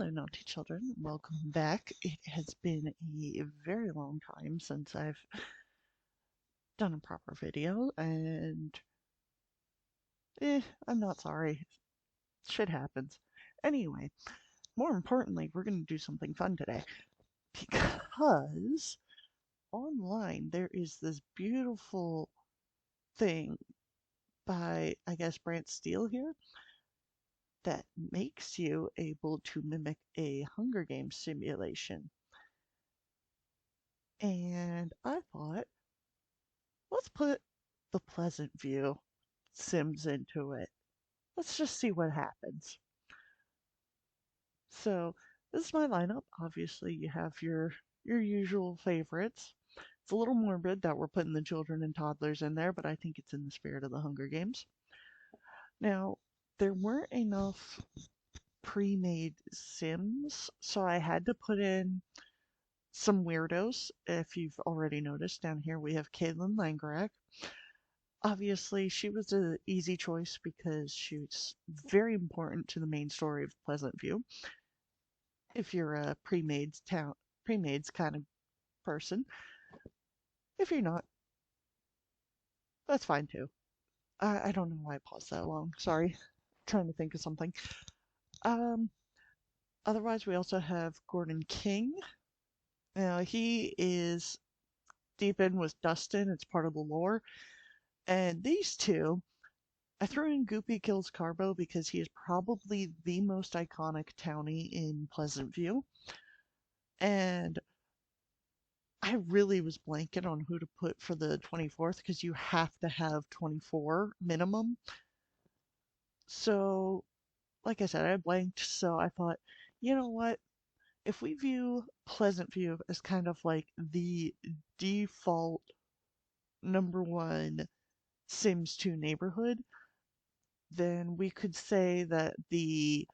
Hello, naughty children. Welcome back. It has been a very long time since I've done a proper video, and I'm not sorry. Shit happens. Anyway, more importantly, we're going to do something fun today because online there is this beautiful thing by, I guess, Brant Steele here that makes you able to mimic a Hunger Games simulation. And I thought, let's put the Pleasantview Sims into it. Let's just see what happens. So this is my lineup. Obviously, you have your usual favorites. It's a little morbid that we're putting the children and toddlers in there, but I think it's in the spirit of the Hunger Games. Now, there weren't enough pre-made Sims, so I had to put in some weirdos. If you've already noticed, down here we have Caitlin Langerak. Obviously, she was an easy choice because she's very important to the main story of Pleasantview. If you're a pre-mades kind of person. If you're not, that's fine too. I don't know why I paused that long. Sorry, trying to think of something. Um, Otherwise, we also have Gordon King. Now he is deep in with Dustin. It's part of the lore, and these two I threw in Goopy Kills Carbo because he is probably the most iconic townie in Pleasantview. And I really was blanking on who to put for the 24th because you have to have 24 minimum. So, like I said, I blanked. So I thought, you know what? If we view Pleasantview as kind of like the default #1 Sims 2 neighborhood, then we could say that the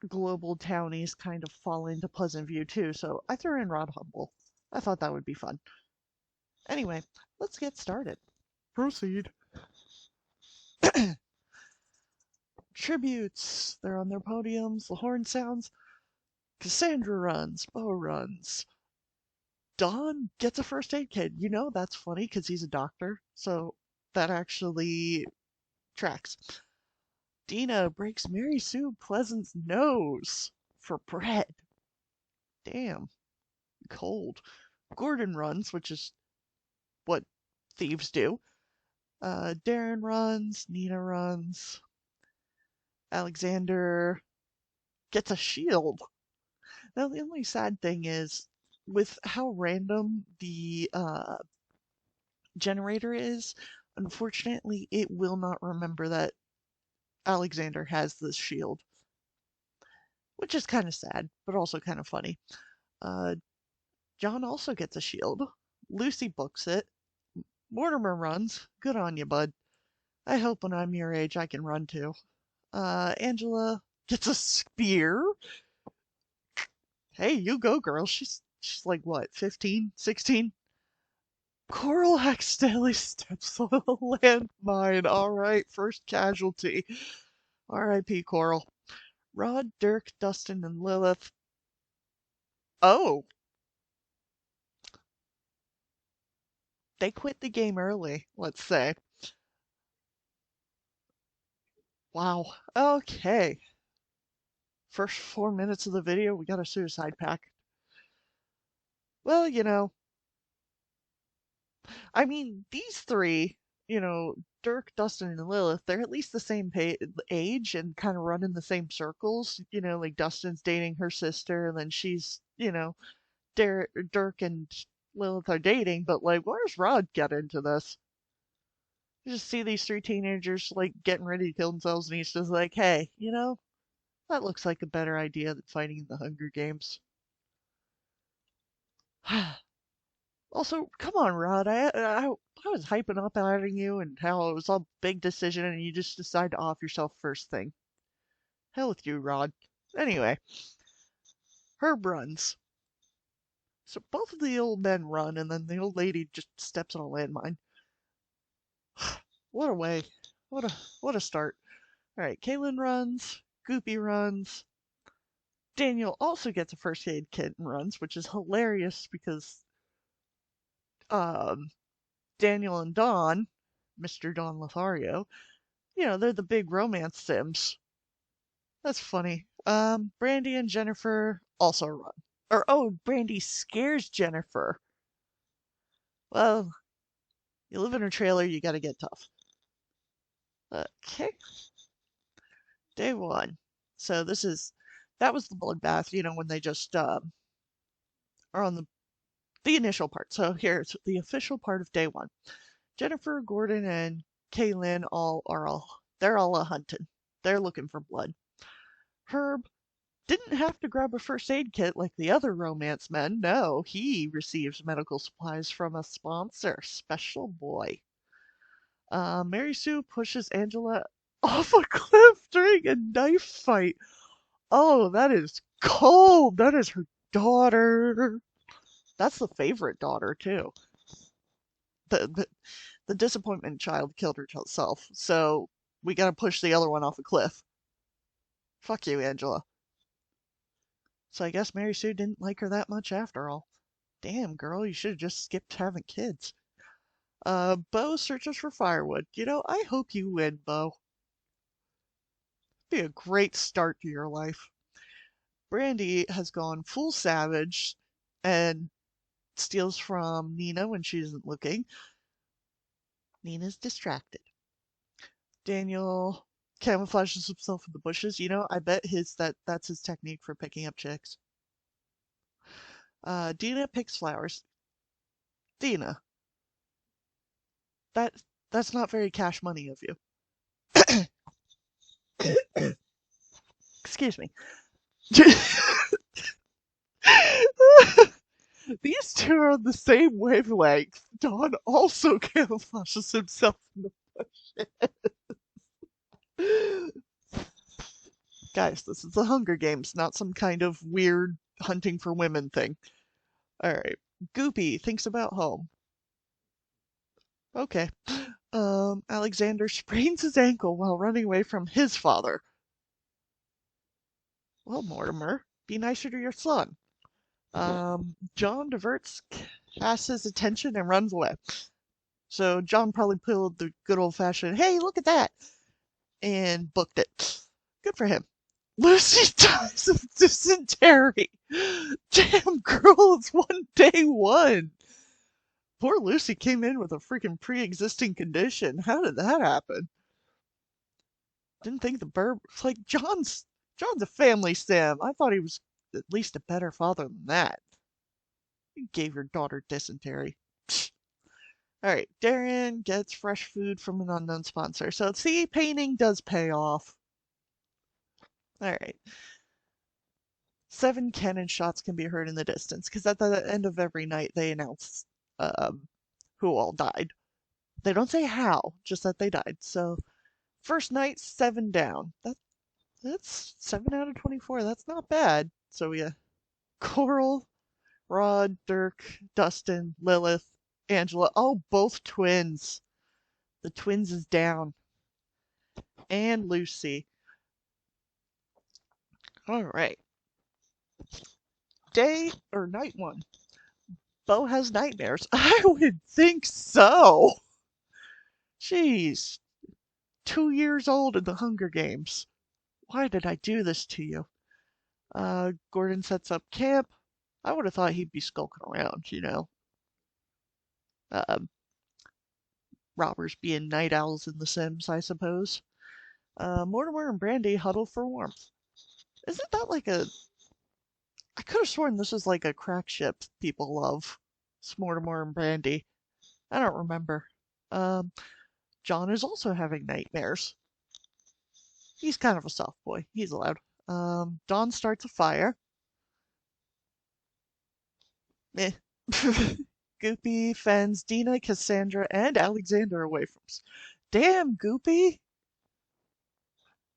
global townies kind of fall into Pleasantview too, so I threw in Rod Humble. I thought that would be fun. Anyway, let's get started. Proceed. Tributes. They're on their podiums. The horn sounds. Cassandra runs. Bo runs. Don gets a first aid kit. You know, that's funny because he's a doctor, so that actually tracks. Dina breaks Mary Sue Pleasant's nose for bread. Damn, cold. Gordon runs, which is what thieves do. Darren runs, Nina runs, Alexander gets a shield. Now, the only sad thing is, with how random the generator is, unfortunately, it will not remember that Alexander has this shield, which is kind of sad, but also kind of funny. Uh, John also gets a shield. Lucy books it. Mortimer runs. Good on you, bud. I hope when I'm your age I can run too. Angela gets a spear. Hey, you go, girl. She's like what, 15, 16? Coral accidentally steps on a landmine. All right, first casualty. R.I.P. Coral. Rod, Dirk, Dustin, and Lilith. Oh, they quit the game early, let's say. Wow. Okay. First 4 minutes of the video, we got a suicide pact. Well, I mean, these three, Dirk, Dustin, and Lilith, they're at least the same age and kind of run in the same circles. Like Dustin's dating her sister, and then she's, Dirk and Lilith are dating, but like, where's Rod get into this? You just see these three teenagers like getting ready to kill themselves, and he's just like, hey, that looks like a better idea than fighting in the Hunger Games. Also, come on, Rod. I was hyping up at you and how it was a big decision, and you just decide to off yourself first thing. Hell with you, Rod. Anyway, Herb runs. So both of the old men run, and then the old lady just steps on a landmine. What a way. What a start. All right, Kaylin runs. Goopy runs. Daniel also gets a first aid kit and runs, which is hilarious because um, Daniel and Don, Mr. Don Lothario, they're the big romance sims. That's funny. Brandy and Jennifer also run. Or, oh, Brandy scares Jennifer. Well, you live in a trailer, you gotta get tough. Okay, day one. So that was the bloodbath, when they just are on the initial part. So here's the official part of day one. Jennifer, Gordon, and Kaylin they're all a hunting. They're looking for blood. Herb didn't have to grab a first aid kit like the other romance men. No, he receives medical supplies from a sponsor, Special Boy. Mary Sue pushes Angela off a cliff during a knife fight. Oh, that is cold. That is her daughter. That's the favorite daughter, too. The disappointment child killed herself, so we gotta push the other one off a cliff. Fuck you, Angela. So I guess Mary Sue didn't like her that much after all. Damn, girl, you should have just skipped having kids. Bo searches for firewood. I hope you win, Bo. Be a great start to your life. Brandy has gone full savage and steals from Nina when she isn't looking. Nina's distracted. Daniel camouflages himself in the bushes. I bet that's his technique for picking up chicks. Dina picks flowers. Dina, that that's not very cash money of you. Excuse me. These two are on the same wavelength. Don also camouflages himself in the bushes. Guys, this is the Hunger Games, not some kind of weird hunting for women thing. Alright. Goopy thinks about home. Okay. Alexander sprains his ankle while running away from his father. Well, Mortimer, be nicer to your son. John diverts Cass's attention and runs away. So John probably pulled the good old-fashioned, hey, look at that, and booked it. Good for him. Lucy dies of dysentery. Damn, girl, it's day one. Poor Lucy came in with a freaking pre-existing condition. How did that happen? Didn't think the burb. It's like John's a family sim. I thought he was at least a better father than that. You gave your daughter dysentery. Alright, Darren gets fresh food from an unknown sponsor. So see, painting does pay off. Alright. 7 cannon shots can be heard in the distance, because at the end of every night they announce who all died. They don't say how, just that they died. So, first night, 7 down. That's 7 out of 24. That's not bad. So we have Coral, Rod, Dirk, Dustin, Lilith, Angela. Oh, both twins. The twins is down. And Lucy. Alright. Night 1. Bo has nightmares. I would think so. Jeez. 2 years old in the Hunger Games. Why did I do this to you? Gordon sets up camp. I would have thought he'd be skulking around, Robbers being night owls in The Sims, I suppose. Mortimer and Brandy huddle for warmth. Isn't that like I could have sworn this is like a crack ship people love. It's Mortimer and Brandy. I don't remember. John is also having nightmares. He's kind of a soft boy. He's allowed. Dawn starts a fire. Eh. Goopy fends Dina, Cassandra, and Alexander away from us. Damn, Goopy!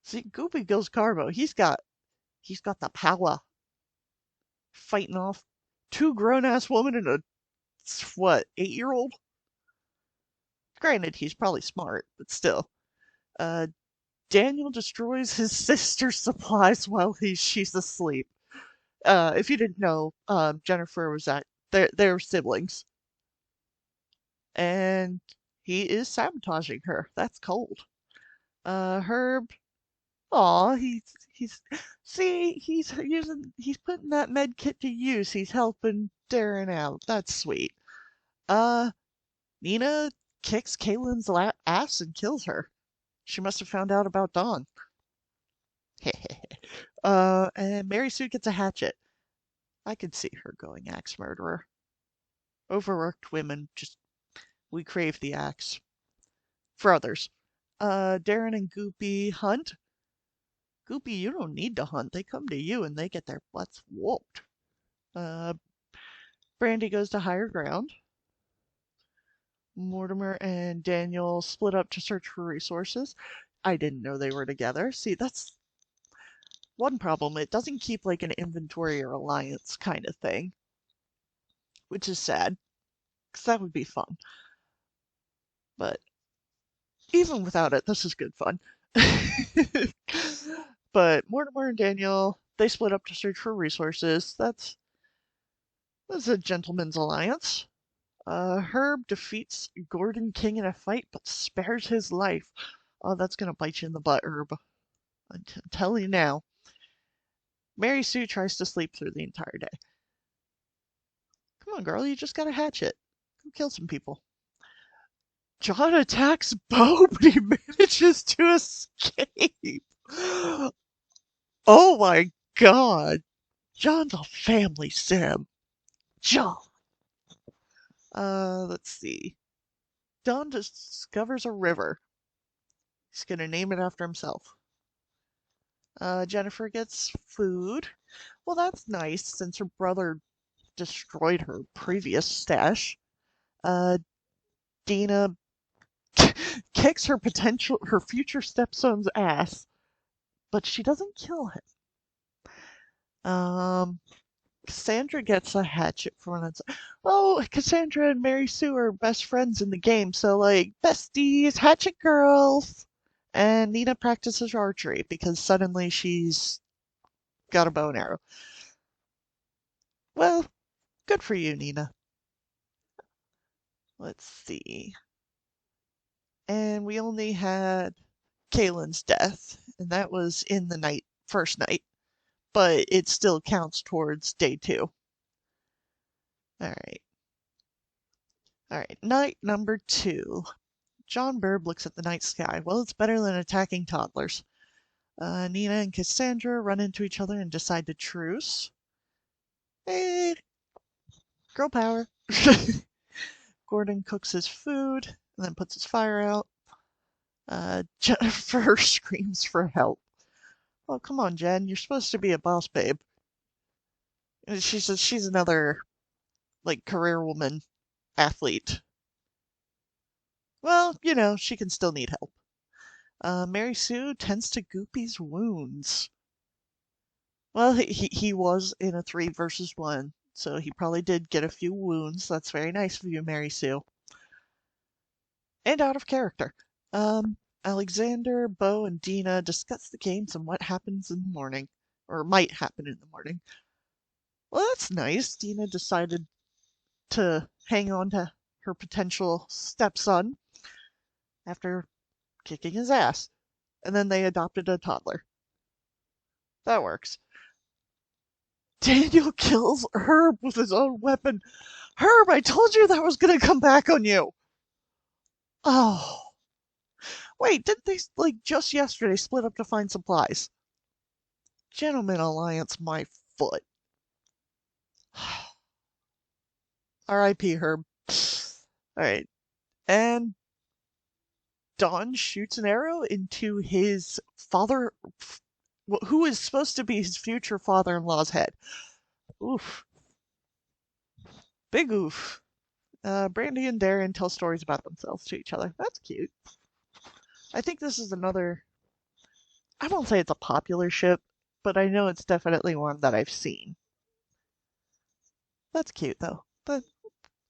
See, Goopy goes Carbo. He's got the power. Fighting off 2 grown-ass women and a, 8-year-old? Granted, he's probably smart, but still. Daniel destroys his sister's supplies while she's asleep. If you didn't know, Jennifer was that they're siblings, and he is sabotaging her. That's cold. Herb, aw, he's see, he's putting that med kit to use. He's helping Darren out. That's sweet. Uh, Nina kicks Kaylin's ass and kills her. She must have found out about Dawn. And Mary Sue gets a hatchet. I could see her going axe murderer. Overworked women, just, we crave the axe. For others. Darren and Goopy hunt. Goopy, you don't need to hunt. They come to you and they get their butts whooped. Uh, Brandy goes to higher ground. Mortimer and Daniel split up to search for resources. I didn't know they were together. See, that's one problem. It doesn't keep like an inventory or alliance kind of thing, which is sad, because that would be fun. But even without it, this is good fun. But Mortimer and Daniel, they split up to search for resources. That's a gentleman's alliance. Herb defeats Gordon King in a fight, but spares his life. Oh, that's gonna bite you in the butt, Herb. I'm telling you now. Mary Sue tries to sleep through the entire day. Come on, girl, you just got a hatchet. Go kill some people. John attacks Bo, but he manages to escape. Oh my god. John's a family sim. John. Let's see. Don discovers a river. He's gonna name it after himself. Jennifer gets food. Well, that's nice since her brother destroyed her previous stash. Uh, Dina kicks her future stepson's ass, but she doesn't kill him. Cassandra gets a hatchet from an. Oh, Cassandra and Mary Sue are best friends in the game, so like besties, hatchet girls. And Nina practices archery because suddenly she's got a bow and arrow. Well, good for you, Nina. Let's see. And we only had Kaylin's death, and that was in the first night, but it still counts towards day 2. All right. All right. Night number 2. John Bird looks at the night sky. Well, it's better than attacking toddlers. Nina and Cassandra run into each other and decide to truce. Hey, girl power. Gordon cooks his food and then puts his fire out. Jennifer screams for help. Oh, come on, Jen. You're supposed to be a boss babe. And she says she's another, like, career woman athlete. Well, she can still need help. Mary Sue tends to Goopy's wounds. Well, he was in a 3 versus 1, so he probably did get a few wounds. That's very nice of you, Mary Sue. And out of character. Alexander, Bo, and Dina discuss the games and what happens in the morning, or might happen in the morning. Well, that's nice. Dina decided to hang on to her potential stepson after kicking his ass. And then they adopted a toddler. That works. Daniel kills Herb with his own weapon. Herb, I told you that was going to come back on you. Oh. Wait, didn't they, like, just yesterday split up to find supplies? Gentleman Alliance, my foot. R.I.P. Herb. Alright. And Don shoots an arrow into his father, who is supposed to be his future father-in-law's head. Oof. Big oof. Brandy and Darren tell stories about themselves to each other. That's cute. I think this is another, I won't say it's a popular ship, but I know it's definitely one that I've seen. That's cute, though. But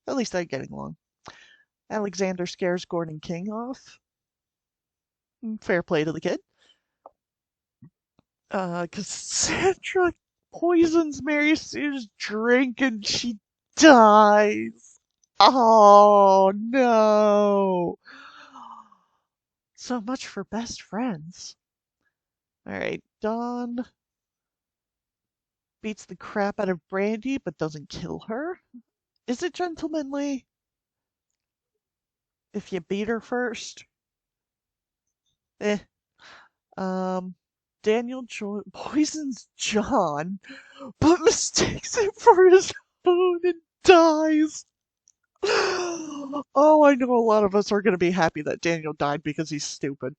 at least they're getting along. Alexander scares Gordon King off. Fair play to the kid. Cassandra poisons Mary Sue's drink and she dies. Oh no. So much for best friends. Alright, Dawn beats the crap out of Brandy but doesn't kill her. Is it gentlemanly if you beat her first? Eh. Um, poisons John, but mistakes it for his own and dies. Oh, I know a lot of us are going to be happy that Daniel died because he's stupid.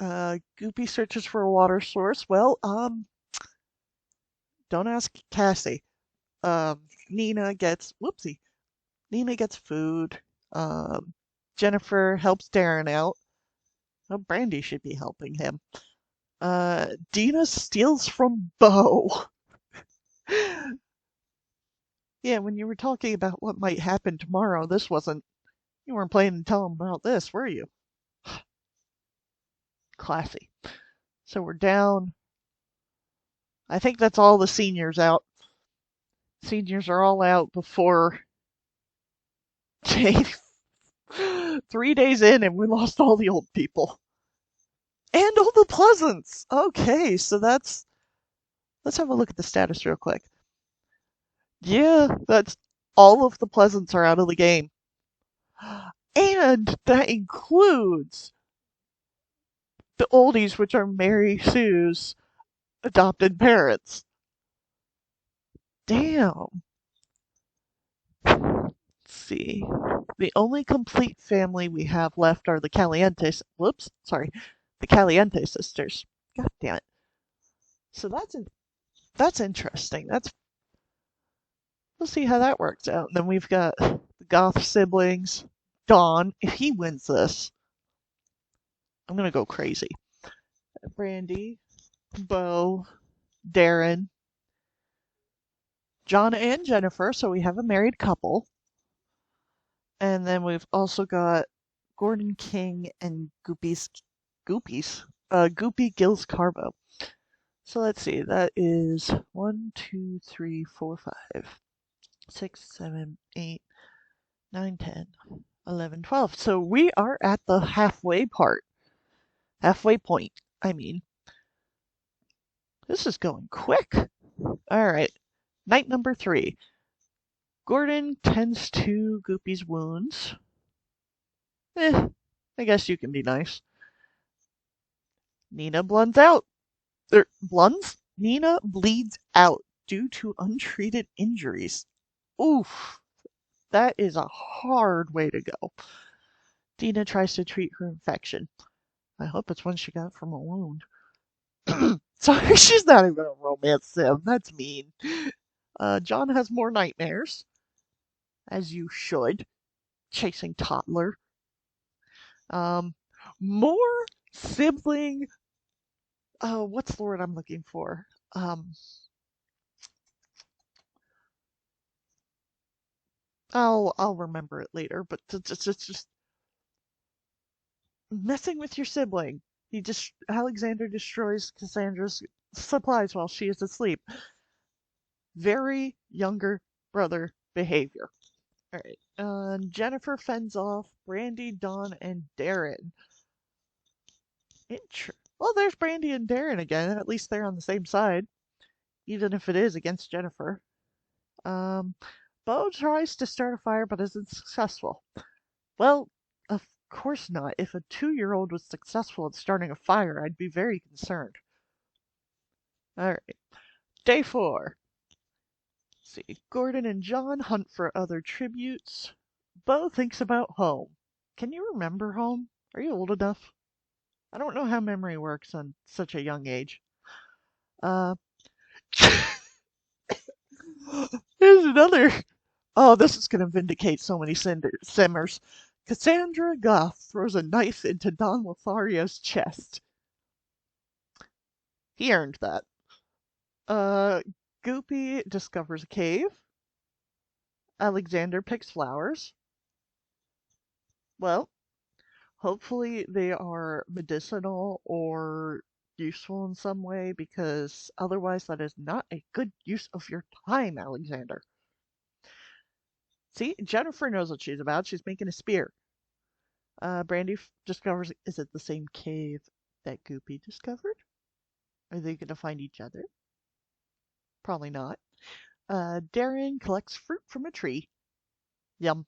Goopy searches for a water source. Well, don't ask Cassie. Nina gets, whoopsie, Nina gets food. Um, Jennifer helps Darren out. Oh, Brandy should be helping him. Dina steals from Bo. Yeah, when you were talking about what might happen tomorrow, you weren't planning to tell him about this, were you? Classy. So we're down. I think that's all the seniors out. Seniors are all out before day 3 days in, and we lost all the old people. And all the Pleasants! Okay, so let's have a look at the status real quick. Yeah, that's all of the Pleasants are out of the game. And that includes the oldies, which are Mary Sue's adopted parents. Damn. Let's see. The only complete family we have left are the the Caliente sisters. God damn it. So that's interesting. We'll see how that works out. And then we've got the Goth siblings. Dawn, if he wins this, I'm gonna go crazy. Brandy, Bo, Darren, John and Jennifer, so we have a married couple. And then we've also got Gordon King and Goopy Gills Carbo. So let's see, that is 1, 2, 3, 4, 5, 6, 7, 8, 9, 10, 11, 12. So we are at the halfway point. I mean, this is going quick. All right, night number 3. Gordon tends to Goopy's wounds. I guess you can be nice. Nina blunts out. Nina bleeds out due to untreated injuries. Oof, that is a hard way to go. Dina tries to treat her infection. I hope it's one she got from a wound. Sorry, she's not even a romance sim. That's mean. John has more nightmares, as you should, chasing toddler. More sibling. What's the word I'm looking for? I'll remember it later. But it's just messing with your sibling. Alexander destroys Cassandra's supplies while she is asleep. Very younger brother behavior. All right. Jennifer fends off Brandy, Dawn, and Darren. Well, there's Brandy and Darren again. At least they're on the same side, even if it is against Jennifer. Bo tries to start a fire but isn't successful. Well, of course not. If a 2-year-old was successful at starting a fire, I'd be very concerned. Alright. Day 4. Let's see. Gordon and John hunt for other tributes. Bo thinks about home. Can you remember home? Are you old enough? I don't know how memory works on such a young age. Uh, Here's another. Oh, this is going to vindicate so many simmers. Cassandra Goff throws a knife into Don Lothario's chest. He earned that. Goopy discovers a cave. Alexander picks flowers. Well, hopefully they are medicinal or useful in some way because otherwise that is not a good use of your time, Alexander. See, Jennifer knows what she's about. She's making a spear. Brandy discovers, is it the same cave that Goopy discovered? Are they going to find each other? Probably not. Darren collects fruit from a tree. Yum.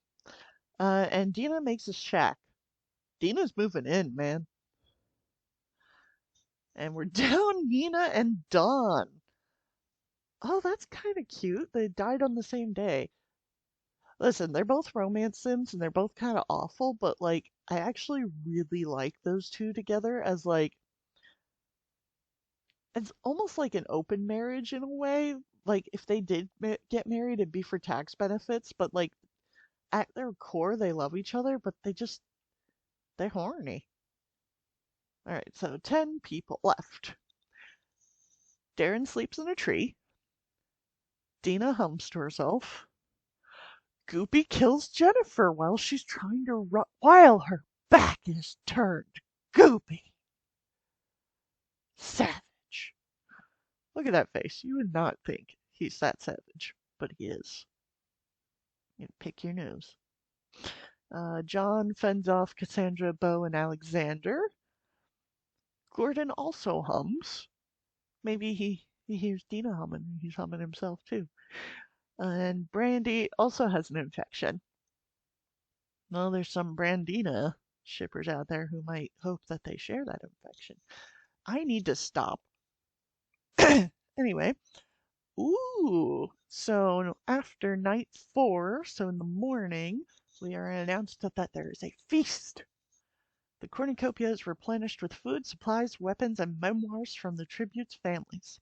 And Dina makes a shack. Dina's moving in, man. And we're down Nina and Dawn. Oh, that's kind of cute. They died on the same day. Listen, they're both romance sims and they're both kind of awful, but like, I actually really like those two together as like, it's almost like an open marriage in a way. Like, if they did get married, it'd be for tax benefits, but like, at their core, they love each other, but they're horny. Alright, so 10 people left. Darren sleeps in a tree. Dina hums to herself. Goopy kills Jennifer while she's trying to run, while her back is turned. Goopy. Savage. Look at that face. You would not think he's that savage, but he is. You pick your nose. John fends off Cassandra, Bo, and Alexander. Gordon also hums. Maybe he hears Dina humming and he's humming himself too. And Brandy also has an infection. Well, there's some Brandina shippers out there who might hope that they share that infection. I need to stop. Anyway, ooh, so after night 4, so in the morning, we are announced that there is a feast. The cornucopia is replenished with food, supplies, weapons, and memoirs from the tribute's families.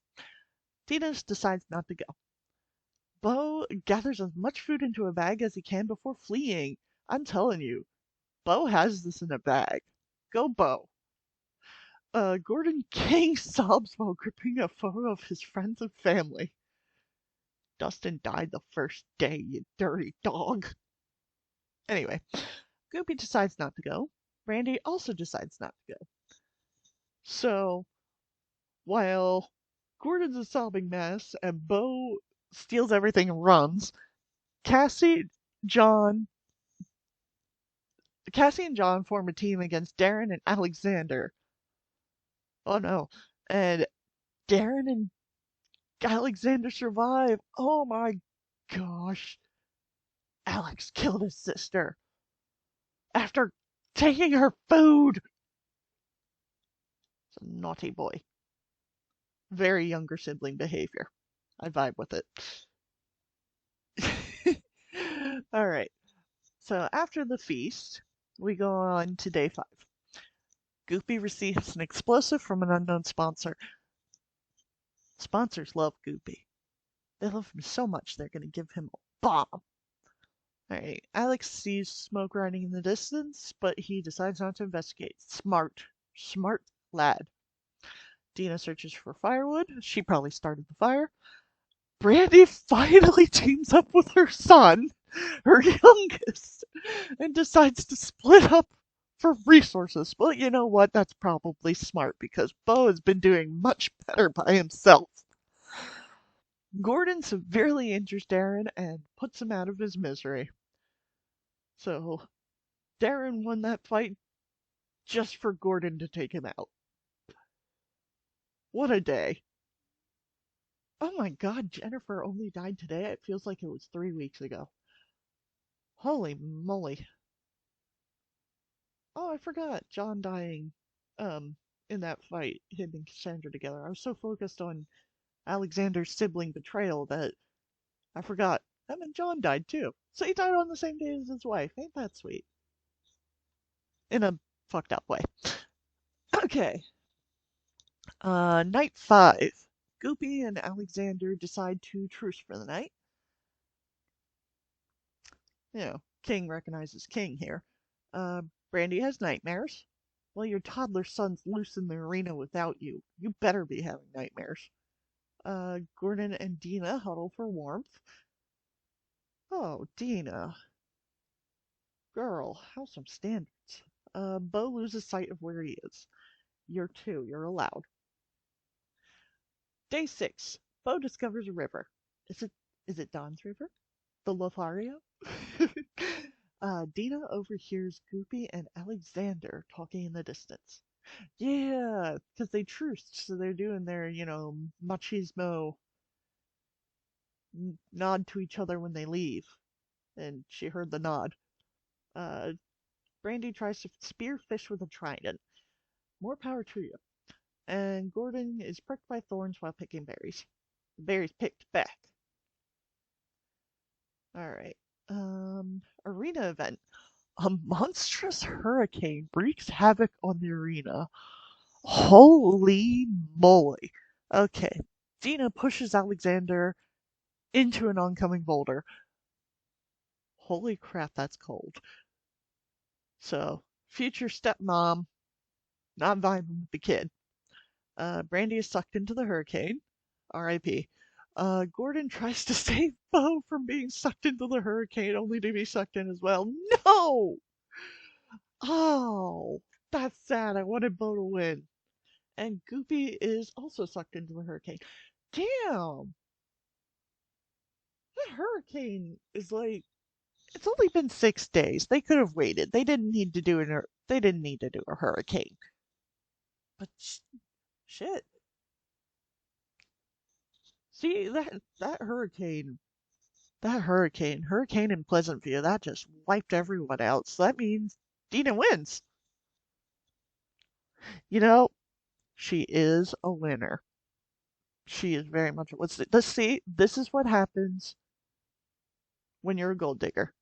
Dina decides not to go. Bo gathers as much food into a bag as he can before fleeing. I'm telling you, Bo has this in a bag. Go, Bo. Gordon King sobs while gripping a photo of his friends and family. Dustin died the first day, you dirty dog. Anyway, Goopy decides not to go. Brandy also decides not to go. So, while Gordon's a sobbing mess and Bo steals everything and runs, Cassie, John, Cassie and John form a team against Darren and Alexander. Oh no. And Darren and Alexander survive. Oh my gosh. Alex killed his sister after taking her food. It's a naughty boy. Very younger sibling behavior. I vibe with it. Alright. So after the feast, we go on to day 5. Goopy receives an explosive from an unknown sponsor. Sponsors love Goopy. They love him so much they're going to give him a bomb. Alright, Alex sees smoke riding in the distance, but he decides not to investigate. Smart lad. Dina searches for firewood. She probably started the fire. Brandy finally teams up with her son, her youngest, and decides to split up for resources. Well, you know what? That's probably smart because Bo has been doing much better by himself. Gordon severely injures Darren and puts him out of his misery. So, Darren won that fight just for Gordon to take him out. What a day. Oh my god, Jennifer only died today. It feels like it was 3 weeks ago. Holy moly. Oh, I forgot John dying in that fight, him and Cassandra together. I was so focused on Alexander's sibling betrayal that I forgot. I mean, John died too. So he died on the same day as his wife. Ain't that sweet? In a fucked up way. Okay. Night 5. Goopy and Alexander decide to truce for the night. You know, King recognizes King here. Brandy has nightmares. Well, your toddler son's loose in the arena without you. You better be having nightmares. Gordon and Dina huddle for warmth. Oh, Dina. Girl, have some standards. Bo loses sight of where he is. You're 2, you're allowed. Day 6. Bo discovers a river. Is it is it Don's River? The Lothario? Dina overhears Goopy and Alexander talking in the distance. Yeah, because they truced, so they're doing their, machismo nod to each other when they leave. And she heard the nod. Uh, Brandy tries to spear fish with a trident. More power to you. And Gordon is pricked by thorns while picking berries. The berries picked back. Alright. Arena event. A monstrous hurricane wreaks havoc on the arena. Holy moly. Okay. Dina pushes Alexander into an oncoming boulder. Holy crap, that's cold. So, future stepmom, not vibing with the kid. Brandy is sucked into the hurricane. R.I.P. Gordon tries to save Bo from being sucked into the hurricane, only to be sucked in as well. No! Oh, that's sad. I wanted Bo to win. And Goopy is also sucked into the hurricane. Damn! That hurricane is like, it's only been 6 days. They could have waited. They didn't need to do they didn't need to do a hurricane. But shit. See that hurricane in Pleasantview, that just wiped everyone out. So that means Dina wins. You know, she is a winner. She is very much. Let's see. This is what happens when you're a gold digger.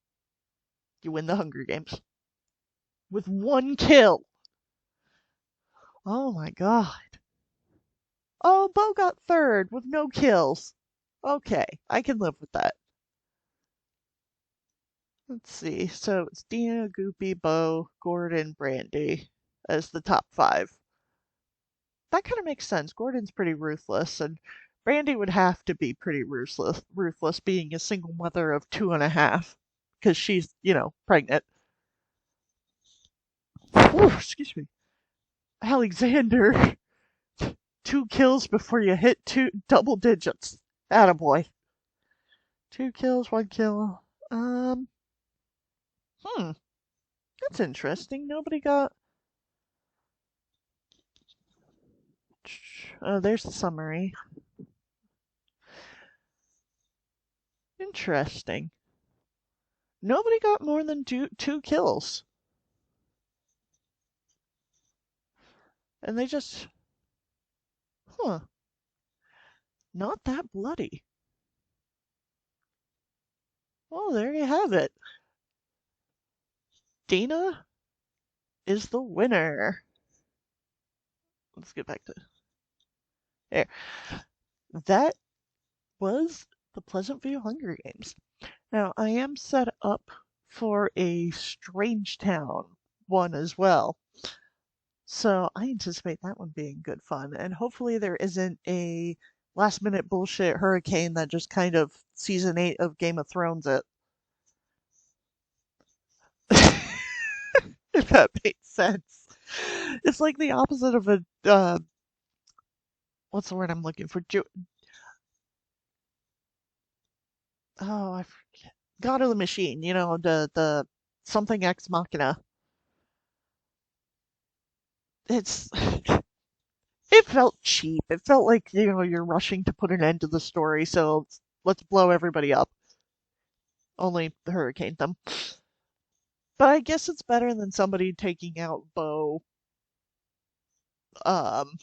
You win the Hunger Games with 1 kill. Oh my god. Oh, Bo got third with no kills. Okay, I can live with that. Let's see. So it's Dina, Goopy, Bo, Gordon, Brandy as the top 5. That kind of makes sense. Gordon's pretty ruthless, and Brandy would have to be pretty ruthless being a single mother of 2.5, because she's, pregnant. Ooh, excuse me. Alexander, 2 kills before you hit double digits. Attaboy. 2 kills, 1 kill. Hmm, that's interesting. Nobody got. Oh, there's the summary. Interesting. Nobody got more than two kills. And they just. Huh. Not that bloody. Well, there you have it. Dana is the winner. Let's get back to there. That was the Pleasantview Hunger Games. Now, I am set up for a Strangetown one as well. So I anticipate that one being good fun. And hopefully there isn't a last minute bullshit hurricane that just kind of season 8 of Game of Thrones it. If that makes sense. It's like the opposite of a what's the word I'm looking for? I forget. God of the Machine, the something ex machina. It's it felt cheap. It felt like, you're rushing to put an end to the story, so let's blow everybody up. Only the hurricane them. But I guess it's better than somebody taking out Bo um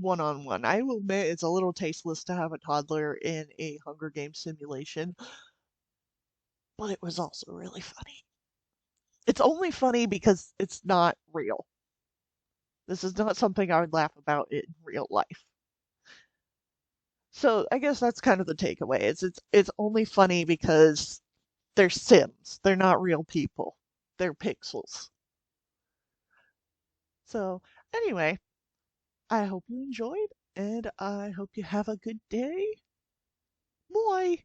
one on one. I will admit it's a little tasteless to have a toddler in a Hunger Games simulation, but it was also really funny. It's only funny because it's not real. This is not something I would laugh about in real life. So I guess that's kind of the takeaway. It's only funny because they're Sims. They're not real people. They're pixels. So anyway, I hope you enjoyed and I hope you have a good day. Bye.